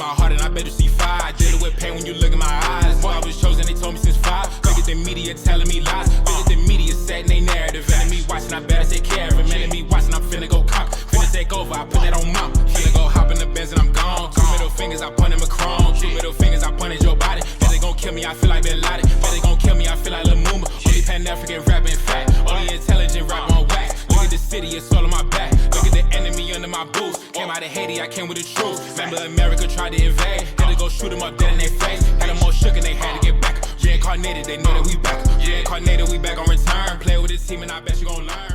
my heart and I bet you see fire. I did it with pain when you look in my eyes. Boy, I was chosen, they told me since 5. Look at the media telling me lies. Look at the media setting they narrative. Enemy watching, I better take care of him. Enemy watching, I'm finna go cop. Finna take over, I put that on mount. Finna go hop in the Benz and I'm gone. 2 middle fingers, I punted Macron. 2 middle fingers, I punted your body. Bet they gon' kill me, I feel like Bin Laden. Bet they gon' kill me, I feel like Lumumba. Only Pan-African rapping fat. Only intelligent rap on wax. Look at the city, it's all on my back. Look at the enemy under my boots. Came out of Haiti, I came with the truth. Remember America tried to invade. Had to go shoot them up dead in their face. Had them all shook and they had to get back. Reincarnated, they know that we back. Reincarnated, we back on return. Play with this team and I bet you gon' learn.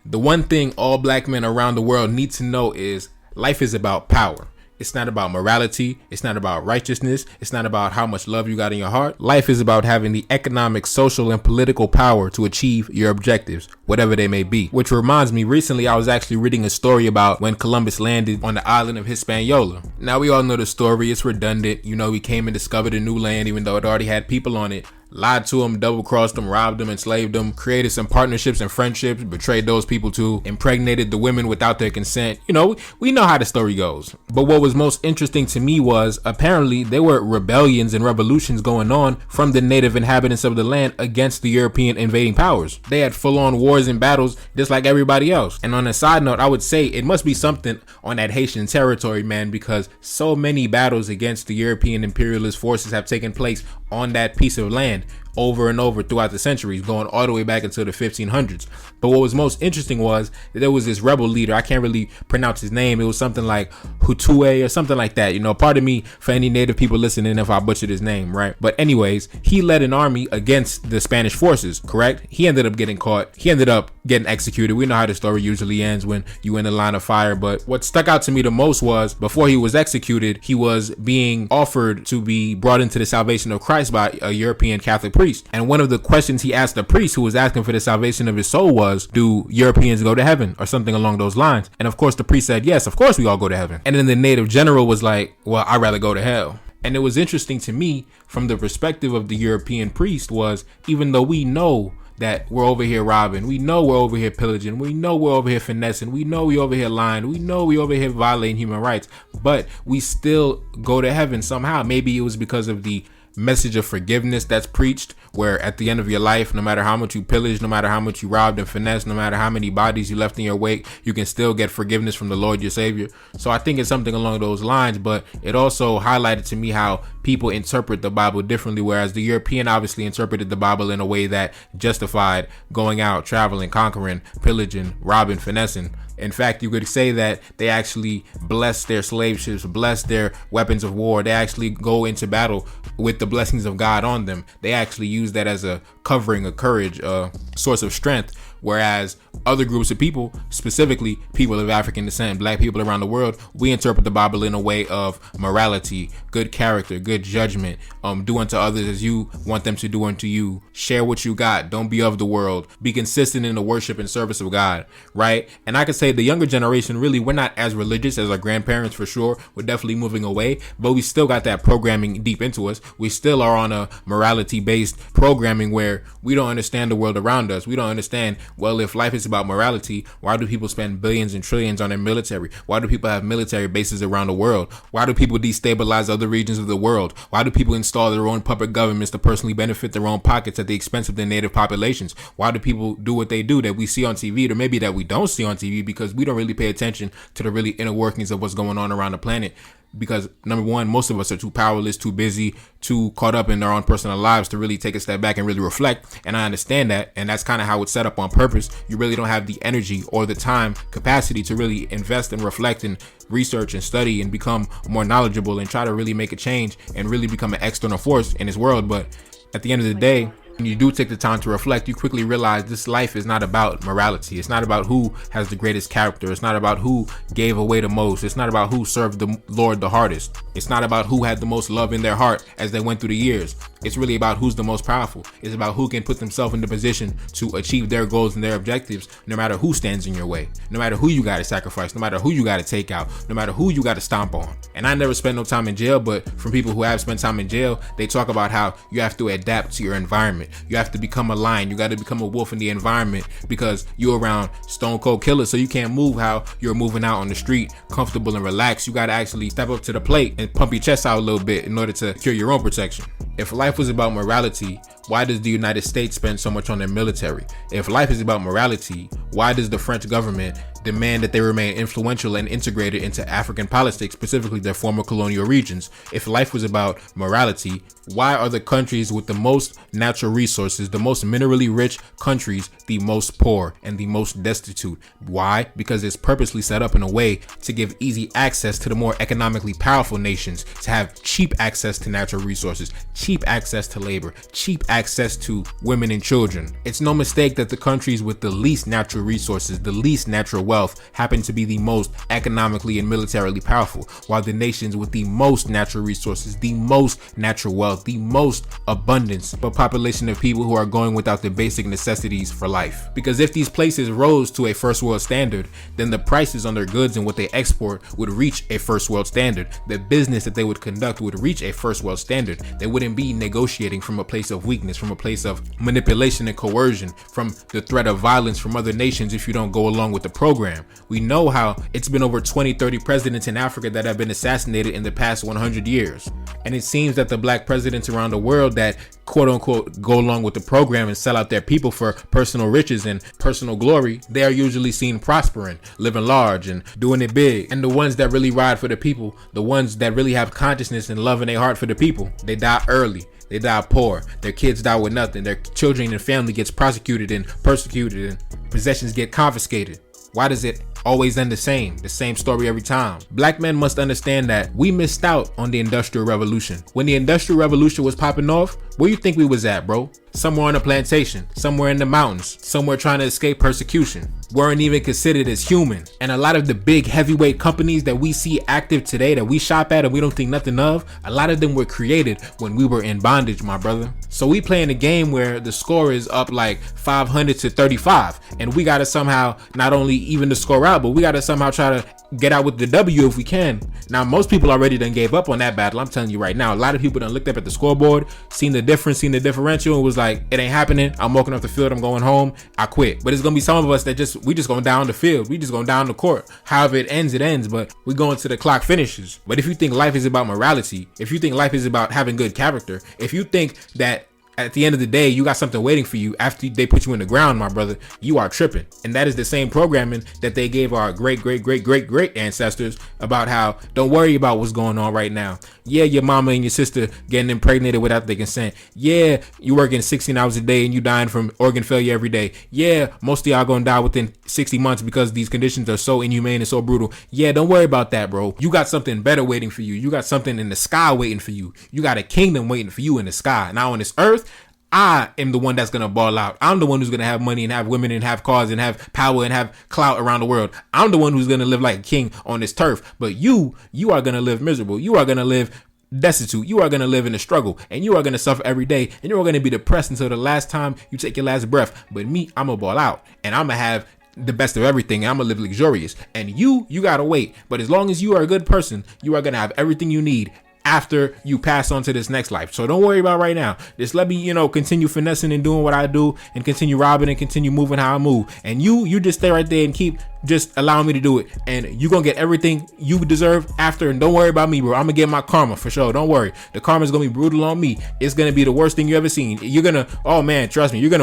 The one thing all black men around the world need to know is life is about power. It's not about morality. It's not about righteousness. It's not about how much love you got in your heart. Life is about having the economic, social, and political power to achieve your objectives, whatever they may be. Which reminds me, recently I was actually reading a story about when Columbus landed on the island of Hispaniola. Now we all know the story. It's redundant. You know, he came and discovered a new land even though it already had people on it. Lied to them, double-crossed them, robbed them, enslaved them, created some partnerships and friendships, betrayed those people too, impregnated the women without their consent. You know, we know how the story goes. But what was most interesting to me was apparently there were rebellions and revolutions going on from the native inhabitants of the land against the European invading powers. They had full-on wars and battles just like everybody else. And on a side note, I would say it must be something on that Haitian territory, man, because so many battles against the European imperialist forces have taken place on that piece of land over and over throughout the centuries, going all the way back into the 1500s. But what was most interesting was that there was this rebel leader. I can't really pronounce his name. It was something like Hutue or something like that. You know, pardon me for any native people listening if I butchered his name, right? But anyways, he led an army against the Spanish forces, correct? He ended up getting caught. He ended up getting executed. We know how the story usually ends when you in the line of fire. But what stuck out to me the most was before he was executed, he was being offered to be brought into the salvation of Christ by a European Catholic priest. And one of the questions he asked the priest who was asking for the salvation of his soul was, do Europeans go to heaven, or something along those lines? And of course the priest said, yes, of course we all go to heaven. And then the native general was like, well, I'd rather go to hell. And it was interesting to me from the perspective of the European priest was, even though we know that we're over here robbing, we know we're over here pillaging, we know we're over here finessing, we know we over here lying, we know we over here violating human rights, but we still go to heaven somehow. Maybe it was because of the message of forgiveness that's preached, where at the end of your life, no matter how much you pillaged, no matter how much you robbed and finessed, no matter how many bodies you left in your wake, you can still get forgiveness from the Lord your Savior. So I think it's something along those lines, but it also highlighted to me how people interpret the Bible differently, whereas the European obviously interpreted the Bible in a way that justified going out, traveling, conquering, pillaging, robbing, finessing. In fact, you could say that they actually bless their slave ships, bless their weapons of war. They actually go into battle with the blessings of God on them. They actually use that as a covering, a courage, a source of strength. Whereas other groups of people, specifically people of African descent, black people around the world, we interpret the Bible in a way of morality, good character, good judgment, do unto others as you want them to do unto you. Share what you got. Don't be of the world. Be consistent in the worship and service of God, right? And I could say the younger generation, really, we're not as religious as our grandparents for sure. We're definitely moving away, but we still got that programming deep into us. We still are on a morality-based programming where we don't understand the world around us. We don't understand, well, if life is about morality, why do people spend billions and trillions on their military? Why do people have military bases around the world? Why do people destabilize other regions of the world? Why do people install their own puppet governments to personally benefit their own pockets at the expense of their native populations? Why do people do what they do that we see on TV, or maybe that we don't see on TV because we don't really pay attention to the really inner workings of what's going on around the planet? Because number one, most of us are too powerless, too busy, too caught up in their own personal lives to really take a step back and really reflect. And I understand that. And that's kind of how it's set up on purpose. You really don't have the energy or the time capacity to really invest and reflect and research and study and become more knowledgeable and try to really make a change and really become an external force in this world. But at the end of the day, when you do take the time to reflect, you quickly realize this life is not about morality. It's not about who has the greatest character. It's not about who gave away the most. It's not about who served the Lord the hardest. It's not about who had the most love in their heart as they went through the years. It's really about who's the most powerful. It's about who can put themselves in the position to achieve their goals and their objectives, no matter who stands in your way, no matter who you got to sacrifice, no matter who you got to take out, no matter who you got to stomp on. And I never spent no time in jail, but from people who have spent time in jail, they talk about how you have to adapt to your environment. environment. You have to become a lion. You got to become a wolf in the environment because you're around stone cold killers. So you can't move how you're moving out on the street, comfortable and relaxed. You got to actually step up to the plate and pump your chest out a little bit in order to secure your own protection. If life was about morality, why does the United States spend so much on their military? If life is about morality, why does the French government demand that they remain influential and integrated into African politics, specifically their former colonial regions? If life was about morality, why are the countries with the most natural resources, the most minerally rich countries, the most poor and the most destitute? Why? Because it's purposely set up in a way to give easy access to the more economically powerful nations, to have cheap access to natural resources, cheap access to labor, cheap access to women and children. It's no mistake that the countries with the least natural resources, the least natural wealth, happen to be the most economically and militarily powerful, while the nations with the most natural resources, the most natural wealth, the most abundance, but population of people who are going without the basic necessities for life. Because if these places rose to a first world standard, then the prices on their goods and what they export would reach a first world standard. The business that they would conduct would reach a first world standard. They wouldn't be negotiating from a place of weakness, from a place of manipulation and coercion, from the threat of violence from other nations if you don't go along with the program. We know how it's been over 20-30 presidents in Africa that have been assassinated in the past 100 years. And it seems that the black presidents around the world that quote unquote go along with the program and sell out their people for personal riches and personal glory, they are usually seen prospering, living large and doing it big. And the ones that really ride for the people, the ones that really have consciousness and love in their heart for the people, they die early. They die poor. Their kids die with nothing. Their children and family gets prosecuted and persecuted and possessions get confiscated. Why does it always end the same story every time? Black men must understand that we missed out on the Industrial Revolution. When the Industrial Revolution was popping off, where you think we was at, bro? Somewhere on a plantation, somewhere in the mountains, somewhere trying to escape persecution. Weren't even considered as human. And a lot of the big heavyweight companies that we see active today that we shop at and we don't think nothing of, a lot of them were created when we were in bondage, my brother. So we playing a game where the score is up like 500 to 35, and we gotta somehow not only even the score out, but we gotta somehow try to get out with the W if we can. Now, most people already done gave up on that battle. I'm telling you right now, a lot of people done looked up at the scoreboard, seen the difference, seen the differential, and was like, it ain't happening. I'm walking off the field. I'm going home. I quit. But it's going to be some of us that we just going down the field. We just going down the court. However it ends, but we going to the clock finishes. But if you think life is about morality, if you think life is about having good character, if you think that at the end of the day, you got something waiting for you after they put you in the ground, my brother, you are tripping. And that is the same programming that they gave our great ancestors about how don't worry about what's going on right now. Yeah, your mama and your sister getting impregnated without their consent. Yeah, you working 16 hours a day and you dying from organ failure every day. Yeah, most of y'all gonna die within 60 months because these conditions are so inhumane and so brutal. Yeah, don't worry about that, bro. You got something better waiting for you. You got something in the sky waiting for you. You got a kingdom waiting for you in the sky. Now on this earth, I am the one that's going to ball out. I'm the one who's going to have money and have women and have cars and have power and have clout around the world. I'm the one who's going to live like a king on this turf. But you are going to live miserable. You are going to live destitute. You are going to live in a struggle and you are going to suffer every day and you are going to be depressed until the last time you take your last breath. But me, I'm going to ball out and I'm going to have the best of everything. I'm going to live luxurious. And you got to wait. But as long as you are a good person, you are going to have everything you need after you pass on to this next life. So don't worry about right now. Just let me, continue finessing and doing what I do and continue robbing and continue moving how I move. And you just stay right there and keep just allowing me to do it. And you're going to get everything you deserve after. And don't worry about me, bro. I'm going to get my karma for sure. Don't worry. The karma is going to be brutal on me. It's going to be the worst thing you ever seen. You're going to, oh man, trust me. I'm going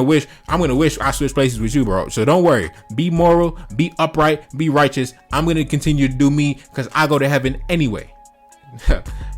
to wish I switched places with you, bro. So don't worry. Be moral, be upright, be righteous. I'm going to continue to do me because I go to heaven anyway.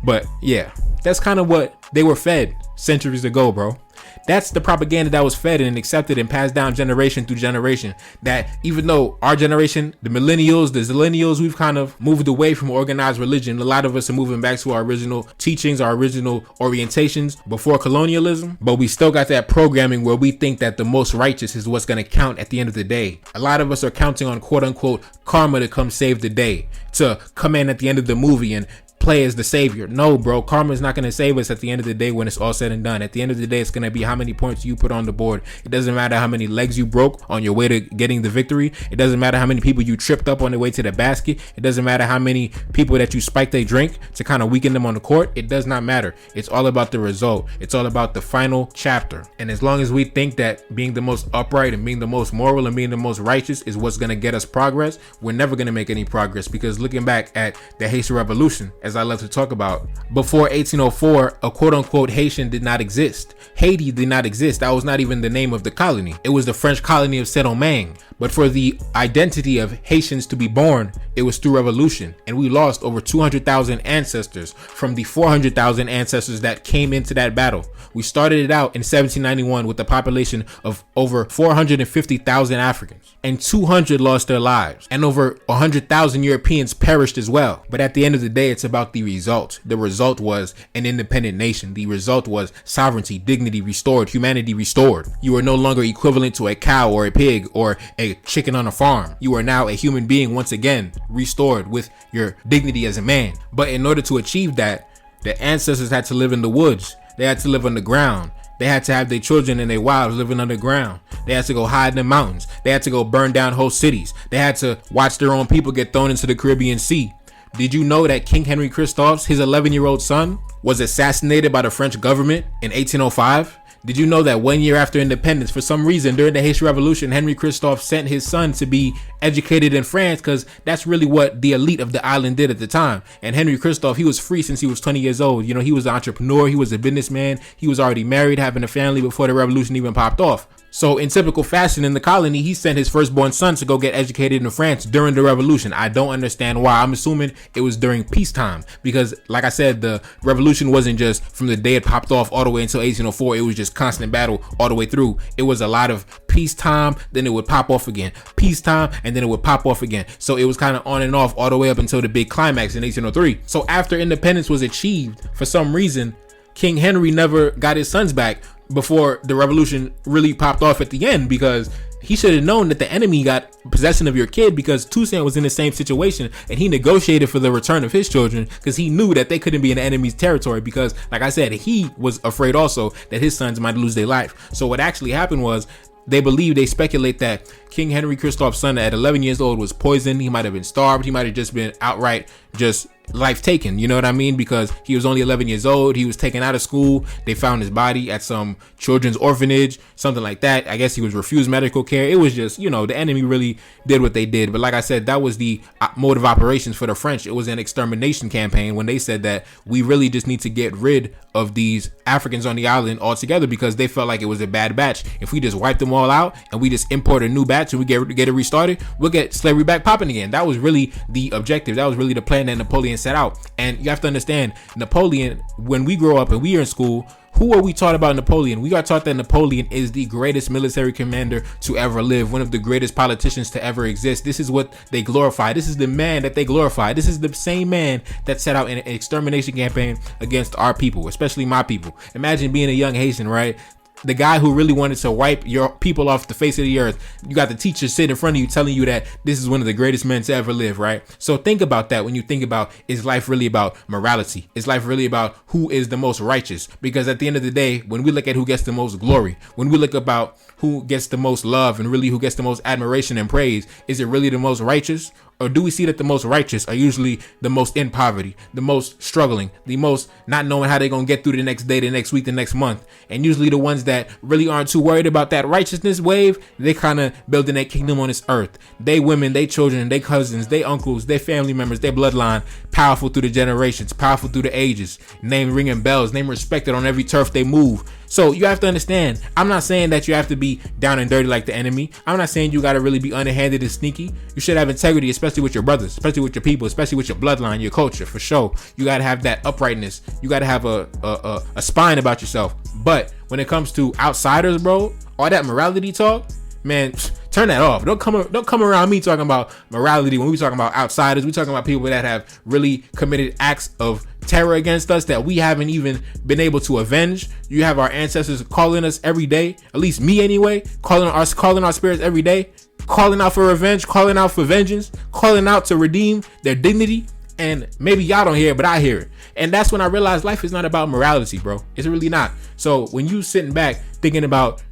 But yeah, that's kind of what they were fed centuries ago, bro. That's the propaganda that was fed and accepted and passed down generation through generation. That even though our generation, the millennials, the zillennials, we've kind of moved away from organized religion. A lot of us are moving back to our original teachings, our original orientations before colonialism. But we still got that programming where we think that the most righteous is what's going to count at the end of the day. A lot of us are counting on quote unquote karma to come save the day, to come in at the end of the movie and play as the savior. No, bro, karma is not going to save us at the end of the day when it's all said and done. At the end of the day, it's going to be how many points you put on the board. It doesn't matter how many legs you broke on your way to getting the victory. It doesn't matter how many people you tripped up on the way to the basket. It doesn't matter how many people that you spiked a drink to kind of weaken them on the court. It does not matter. It's all about the result. It's all about the final chapter. And as long as we think that being the most upright and being the most moral and being the most righteous is what's going to get us progress, we're never going to make any progress. Because looking back at the Haitian Revolution, as I love to talk about, before 1804, a quote-unquote Haitian did not exist. Haiti did not exist. That was not even the name of the colony. It was the French colony of Saint-Domingue. But for the identity of Haitians to be born, it was through revolution. And we lost over 200,000 ancestors from the 400,000 ancestors that came into that battle. We started it out in 1791 with a population of over 450,000 Africans, and 200 lost their lives, and over 100,000 Europeans perished as well. But at the end of the day, it's about the result. The result was an independent nation. The result was sovereignty, dignity restored, humanity restored. You are no longer equivalent to a cow or a pig or a chicken on a farm. You are now a human being once again, restored with your dignity as a man. But in order to achieve that, the ancestors had to live in the woods. They had to live on the ground. They had to have their children and their wives living underground. They had to go hide in the mountains. They had to go burn down whole cities. They had to watch their own people get thrown into the Caribbean Sea. Did you know that King Henry Christophe, his 11-year-old son, was assassinated by the French government in 1805? Did you know that 1 year after independence, for some reason during the Haitian Revolution, Henry Christophe sent his son to be educated in France, because that's really what the elite of the island did at the time. And Henry Christophe, he was free since he was 20 years old. You know, he was an entrepreneur, he was a businessman, he was already married, having a family before the revolution even popped off. So in typical fashion in the colony, he sent his firstborn son to go get educated in France during the revolution. I don't understand why. I'm assuming it was during peacetime, because like I said, the revolution wasn't just from the day it popped off all the way until 1804. It was just constant battle all the way through. It was a lot of peacetime, then it would pop off again, peacetime, and then it would pop off again. So it was kind of on and off all the way up until the big climax in 1803. So after independence was achieved, for some reason, King Henry never got his sons back before the revolution really popped off at the end, because he should have known that the enemy got possession of your kid, because Toussaint was in the same situation and he negotiated for the return of his children because he knew that they couldn't be in the enemy's territory, because like I said, he was afraid also that his sons might lose their life. So what actually happened was, they speculate that King Henry Christophe's son at 11 years old was poisoned. He might have been starved. He might have just been outright just life taken, you know what I mean? Because he was only 11 years old. He was taken out of school. They found his body at some children's orphanage, something like that. I guess he was refused medical care. It was just, you know, the enemy really did what they did. But like I said, that was the mode of operations for the French. It was an extermination campaign when they said that we really just need to get rid of these Africans on the island altogether, because they felt like it was a bad batch. If we just wipe them all out and we just import a new batch and we get it restarted, we'll get slavery back popping again. That was really the objective. That was really the plan that Napoleon set out. And you have to understand, Napoleon, when we grow up and we are in school, who are we taught about Napoleon? We got taught that Napoleon is the greatest military commander to ever live, one of the greatest politicians to ever exist. This is what they glorify. This is the man that they glorify. This is the same man that set out an extermination campaign against our people, especially my people. Imagine being a young Haitian, right? The guy who really wanted to wipe your people off the face of the earth. You got the teacher sitting in front of you telling you that this is one of the greatest men to ever live, right? So think about that when you think about, is life really about morality? Is life really about who is the most righteous? Because at the end of the day, when we look at who gets the most glory, when we look about who gets the most love and really who gets the most admiration and praise, is it really the most righteous? Or do we see that the most righteous are usually the most in poverty, the most struggling, the most not knowing how they're going to get through the next day, the next week, the next month? And usually the ones that really aren't too worried about that righteousness wave, they kind of building their kingdom on this earth. They women, they children, they cousins, they uncles, they family members, their bloodline, powerful through the generations, powerful through the ages, name ringing bells, name respected on every turf they move. So you have to understand, I'm not saying that you have to be down and dirty like the enemy. I'm not saying you got to really be underhanded and sneaky. You should have integrity, especially with your brothers, especially with your people, especially with your bloodline, your culture, for sure. You got to have that uprightness. You got to have a spine about yourself. But when it comes to outsiders, bro, all that morality talk, man, turn that off. Don't come around me talking about morality when we talking about outsiders. We talking about people that have really committed acts of terror against us that we haven't even been able to avenge. You have our ancestors calling us every day, at least me anyway, calling our spirits every day, calling out for revenge, calling out for vengeance, calling out to redeem their dignity. And maybe y'all don't hear it, but I hear it. And that's when I realized life is not about morality, bro. It's really not. So when you sitting back thinking about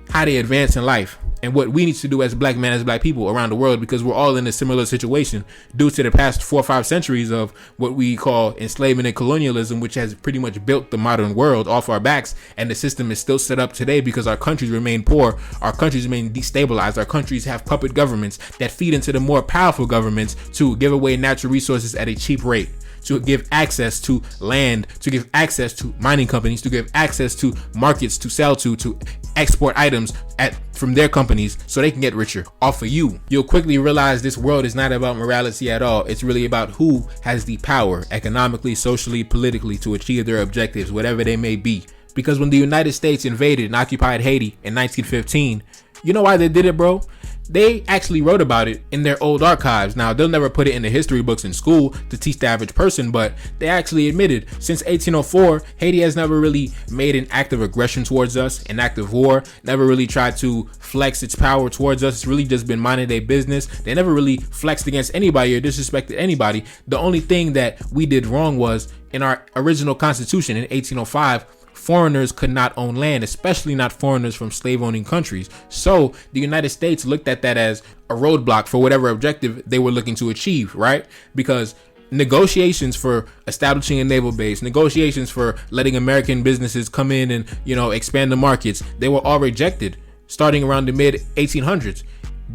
how they advance in life and what we need to do as black men, as black people around the world, because we're all in a similar situation due to the past 4 or 5 centuries of what we call enslavement and colonialism, which has pretty much built the modern world off our backs. And the system is still set up today because our countries remain poor. Our countries remain destabilized. Our countries have puppet governments that feed into the more powerful governments to give away natural resources at a cheap rate, to give access to land, to give access to mining companies, to give access to markets to sell to export items from their companies so they can get richer off of you. You'll quickly realize this world is not about morality at all. It's really about who has the power economically, socially, politically to achieve their objectives, whatever they may be. Because when the United States invaded and occupied Haiti in 1915, you know why they did it, bro? They actually wrote about it in their old archives. Now, they'll never put it in the history books in school to teach the average person, but they actually admitted since 1804, Haiti has never really made an act of aggression towards us, an act of war, never really tried to flex its power towards us. It's really just been minding their business. They never really flexed against anybody or disrespected anybody. The only thing that we did wrong was in our original constitution in 1805, foreigners could not own land, especially not foreigners from slave-owning countries. So the United States looked at that as a roadblock for whatever objective they were looking to achieve, right? Because negotiations for establishing a naval base, negotiations for letting American businesses come in and, expand the markets, they were all rejected starting around the mid 1800s.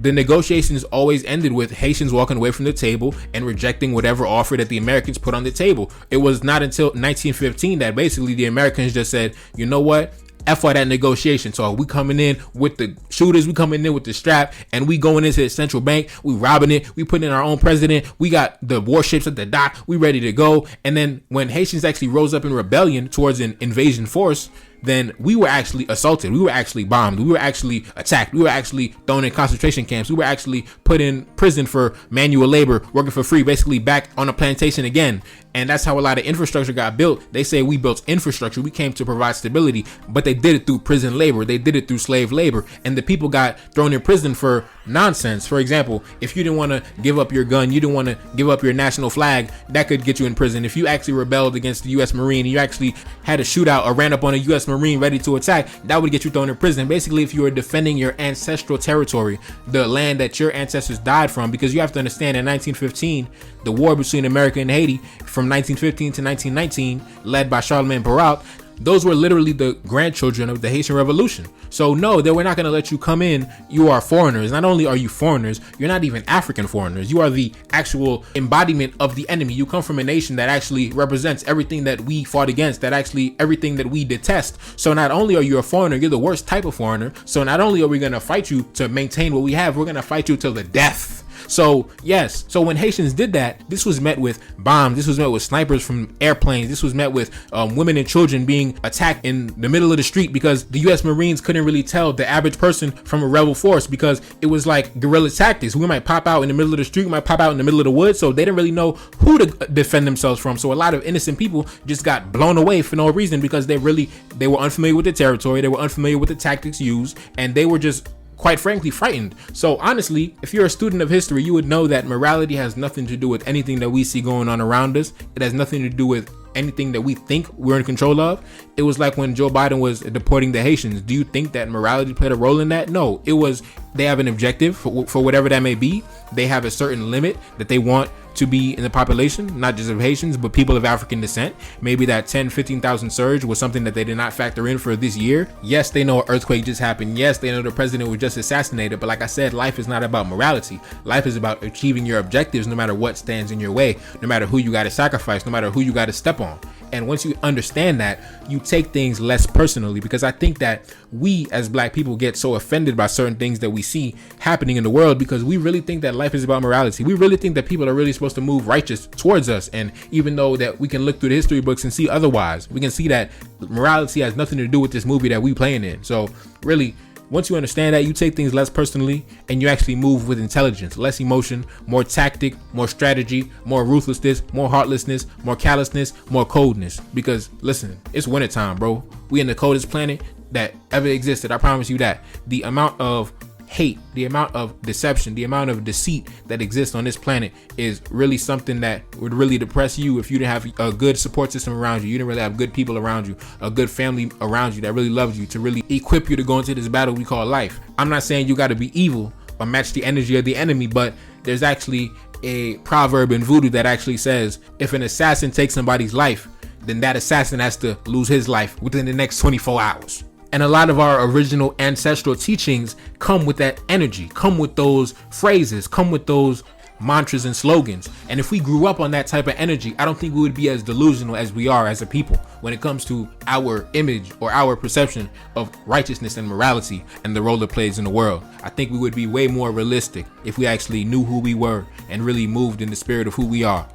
The negotiations always ended with Haitians walking away from the table and rejecting whatever offer that the Americans put on the table. It was not until 1915 that basically the Americans just said, you know what? F all that negotiation. So we coming in with the shooters, we coming in with the strap, and we going into the central bank, we robbing it, we putting in our own president, we got the warships at the dock, we ready to go. And then when Haitians actually rose up in rebellion towards an invasion force, then we were actually assaulted. We were actually bombed. We were actually attacked. We were actually thrown in concentration camps. We were actually put in prison for manual labor, working for free, basically back on a plantation again. And that's how a lot of infrastructure got built. They say we built infrastructure. We came to provide stability, but they did it through prison labor. They did it through slave labor. And the people got thrown in prison for nonsense. For example, if you didn't want to give up your gun, you didn't want to give up your national flag, that could get you in prison. If you actually rebelled against the U.S. Marine, and you actually had a shootout or ran up on a U.S. Marine ready to attack, that would get you thrown in prison. Basically, if you were defending your ancestral territory, the land that your ancestors died from, because you have to understand in 1915, the war between America and Haiti from 1915 to 1919, led by Charlemagne Barrault, those were literally the grandchildren of the Haitian Revolution. So no, they were not going to let you come in. You are foreigners. Not only are you foreigners, you're not even African foreigners. You are the actual embodiment of the enemy. You come from a nation that actually represents everything that we fought against, that actually everything that we detest. So not only are you a foreigner, you're the worst type of foreigner. So not only are we going to fight you to maintain what we have, we're going to fight you till the death. So yes, so when Haitians did that, this was met with bombs, this was met with snipers from airplanes, this was met with women and children being attacked in the middle of the street because the U.S. Marines couldn't really tell the average person from a rebel force because it was like guerrilla tactics. We might pop out in the middle of the street, we might pop out in the middle of the woods, so they didn't really know who to defend themselves from. So a lot of innocent people just got blown away for no reason because they were unfamiliar with the territory, they were unfamiliar with the tactics used, and they were just quite frankly frightened. So honestly, if you're a student of history, you would know that morality has nothing to do with anything that we see going on around us. It has nothing to do with anything that we think we're in control of. It was like when Joe Biden was deporting the Haitians. Do you think that morality played a role in that? No, it was they have an objective for whatever that may be. They have a certain limit that they want to be in the population, not just of Haitians, but people of African descent. Maybe that 15,000 surge was something that they did not factor in for this year. Yes, they know an earthquake just happened. Yes, they know the president was just assassinated. But like I said, life is not about morality. Life is about achieving your objectives no matter what stands in your way, no matter who you got to sacrifice, no matter who you got to step on. And once you understand that, you take things less personally, because I think that we as black people get so offended by certain things that we see happening in the world because we really think that life is about morality. We really think that people are really supposed to move righteous towards us. And even though that we can look through the history books and see otherwise, we can see that morality has nothing to do with this movie that we playing in. So really, once you understand that, you take things less personally and you actually move with intelligence, less emotion, more tactic, more strategy, more ruthlessness, more heartlessness, more callousness, more coldness. Because listen, it's wintertime, bro. We in the coldest planet that ever existed. I promise you that. The amount of hate, the amount of deception, the amount of deceit that exists on this planet is really something that would really depress you if you didn't have a good support system around you. You didn't really have good people around you, a good family around you that really loves you to really equip you to go into this battle we call life. I'm not saying you got to be evil or match the energy of the enemy, but there's actually a proverb in voodoo that actually says if an assassin takes somebody's life, then that assassin has to lose his life within the next 24 hours. And a lot of our original ancestral teachings come with that energy, come with those phrases, come with those mantras and slogans. And if we grew up on that type of energy, I don't think we would be as delusional as we are as a people when it comes to our image or our perception of righteousness and morality and the role it plays in the world. I think we would be way more realistic if we actually knew who we were and really moved in the spirit of who we are.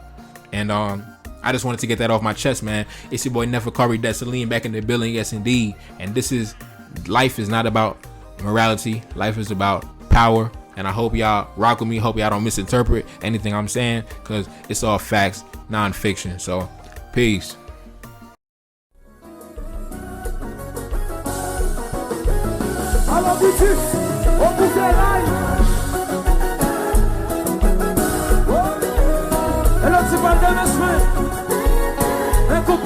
And I just wanted to get that off my chest, man. It's your boy Neferkari Desaline back in the building, yes indeed. And life is not about morality. Life is about power. And I hope y'all rock with me. Hope y'all don't misinterpret anything I'm saying, because it's all facts, non-fiction. So, peace. Ela se vai dar na sua. Vem com